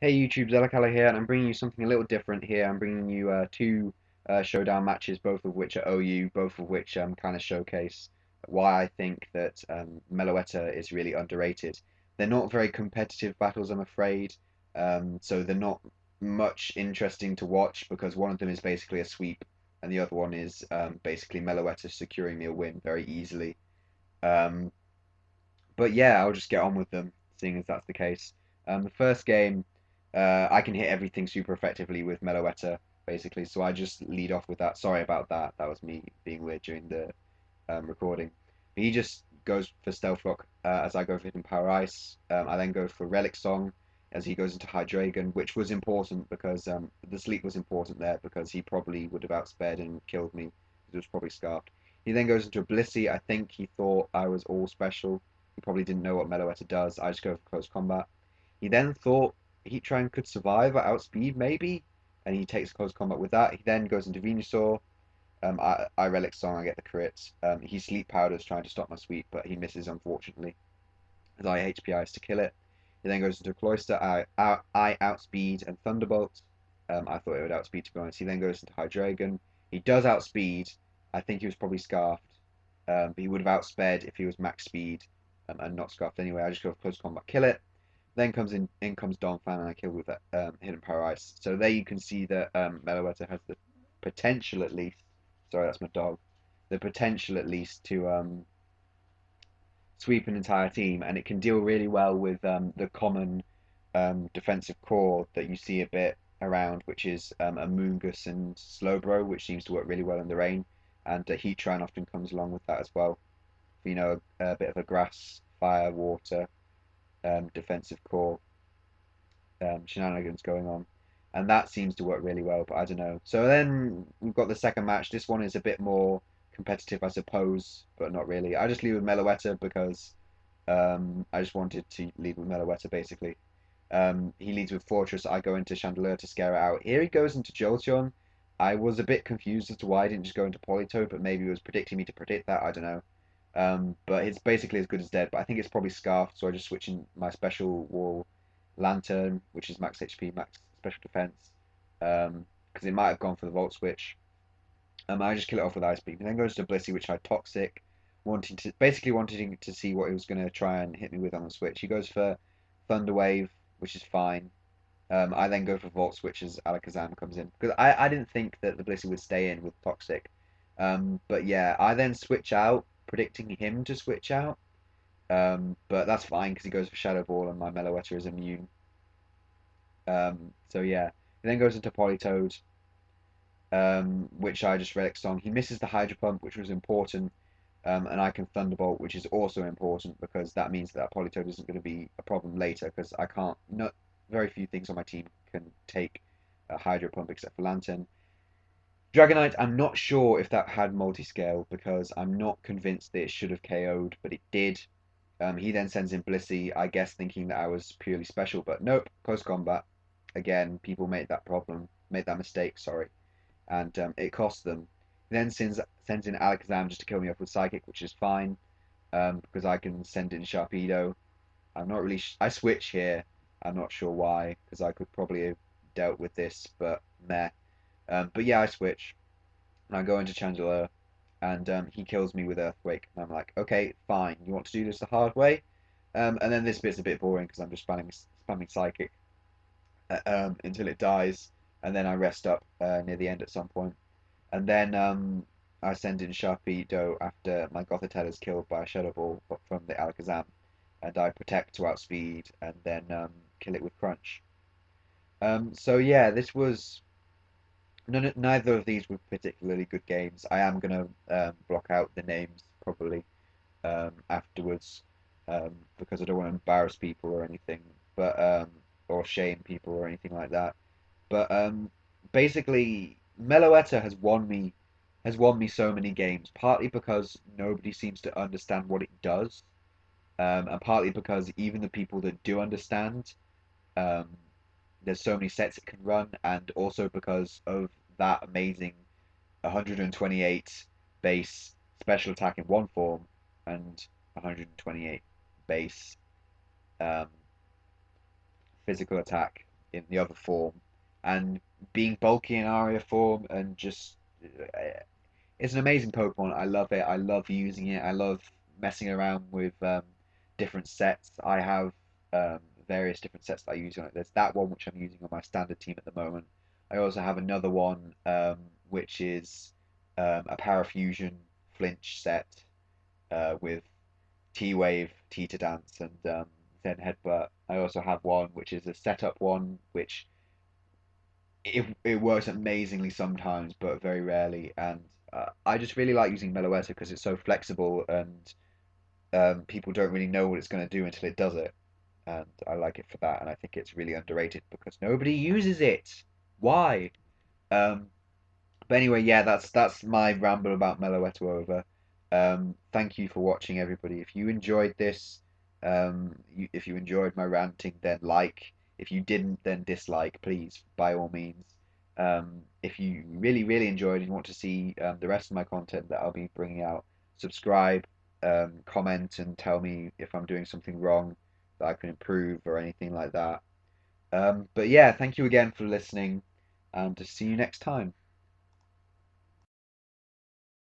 Hey YouTube, Zelakala here, and I'm bringing you something a little different here. I'm bringing you two Showdown matches, both of which are OU, both of which kind of showcase why I think that Meloetta is really underrated. They're not very competitive battles, I'm afraid, so they're not much interesting to watch because one of them is basically a sweep, and the other one is basically Meloetta securing me a win very easily. Um, but yeah, I'll just get on with them, seeing as that's the case. The first game, I can hit everything super effectively with Meloetta, basically, so I just lead off with that. Sorry about that. That was me being weird during the recording. He just goes for Stealth Rock as I go for Hidden Power Ice. I then go for Relic Song as he goes into Hydreigon, which was important because the sleep was important there because he probably would have outspared and killed me. He was probably scarfed. He then goes into a Blissey. I think he thought I was all special. He probably didn't know what Meloetta does. I just go for close combat. He then thought Heat Train could survive at outspeed, maybe, and he takes close combat with that. He then goes into Venusaur. I Relic Song, I get the crit. He Sleep Powders trying to stop my sweep, but he misses, unfortunately, as I HP Ice to kill it. He then goes into Cloister. I outspeed and Thunderbolt. I thought it would outspeed, to be honest. He then goes into Hydreigon. He does outspeed. I think he was probably scarfed. But he would have outsped if he was max speed and not scarfed anyway. I just go for close combat, kill it. Then in comes Donphan, and I kill with that Hidden Power Ice. So there you can see that Meloetta has the potential, at least. Sorry, that's my dog. The potential, at least, to sweep an entire team, and it can deal really well with the common defensive core that you see a bit around, which is a Moongus and Slowbro, which seems to work really well in the rain. And Heatran often comes along with that as well. You know, a bit of a grass, fire, water defensive core shenanigans going on. And that seems to work really well, but I don't know. So then we've got the second match. This one is a bit more competitive, I suppose, but not really. I just lead with Meloetta because I just wanted to lead with Meloetta, basically. He leads with Fortress. I go into Chandelure to scare it out. Here he goes into Jolteon. I was a bit confused as to why I didn't just go into Politoed, but maybe he was predicting me to predict that. I don't know. But it's basically as good as dead. But I think it's probably Scarfed, so I just switch in my special wall Lantern, which is max HP, max special defense. Because it might have gone for the Volt Switch. I just kill it off with Ice Beam. And then goes to Blissey, which had Toxic, wanting to see what he was going to try and hit me with on the Switch. He goes for Thunder Wave, which is fine. I then go for Volt Switch as Alakazam comes in because I didn't think that the Blissey would stay in with Toxic. But yeah, I then switch out, predicting him to switch out. But that's fine because he goes for Shadow Ball and my Meloetta is immune. So yeah, he then goes into Politoed, which I just Relic Song. He misses the Hydro Pump, which was important, and I can Thunderbolt, which is also important because that means that Politoed isn't going to be a problem later because I can't. Not very few things on my team can take a Hydro Pump except for Lantern. Dragonite, I'm not sure if that had multi-scale because I'm not convinced that it should have KO'd, but it did. He then sends in Blissey, I guess thinking that I was purely special, but nope, close combat. Again, people made that mistake, sorry, and it cost them. He then sends in Alakazam just to kill me off with Psychic, which is fine, because I can send in Sharpedo. I'm not really. I switch here. I'm not sure why, because I could probably have dealt with this, but meh. But yeah, I switch, and I go into Chandelure, and he kills me with Earthquake, and I'm like, okay, fine. You want to do this the hard way? And then this bit's a bit boring because I'm just spamming Psychic until it dies, and then I rest up near the end at some point, and then I send in Sharpedo after my Gothitelle is killed by a Shadow Ball from the Alakazam, and I protect to outspeed, and then kill it with Crunch. So yeah, this was neither of these were particularly good games. I am gonna block out the names probably afterwards because I don't want to embarrass people or anything, but or shame people or anything like that. But basically, Meloetta has won me so many games, partly because nobody seems to understand what it does, and partly because even the people that do understand, um, there's so many sets it can run, and also because of that amazing 128 base special attack in one form and 128 base um, physical attack in the other form, and being bulky in Aria form, and just it's an amazing Pokemon. I love it. I love using it. I love messing around with different sets. I have um, various different sets that I use on it. There's that one which I'm using on my standard team at the moment. I also have another one which is a Parafusion flinch set with T-Wave, Tita Dance, and Zen Headbutt. I also have one which is a setup one, which it works amazingly sometimes, but very rarely. And I just really like using Meloetta because it's so flexible, and people don't really know what it's going to do until it does it. And I like it for that. And I think it's really underrated because nobody uses it. Why? Um, but anyway, yeah, that's my ramble about Meloetta over. Thank you for watching, everybody. If you enjoyed this, if you enjoyed my ranting, then like. If you didn't, then dislike, please, by all means. If you really, really enjoyed and you want to see the rest of my content that I'll be bringing out, subscribe, comment, and tell me if I'm doing something wrong that I can improve or anything like that. But yeah, thank you again for listening, and to see you next time.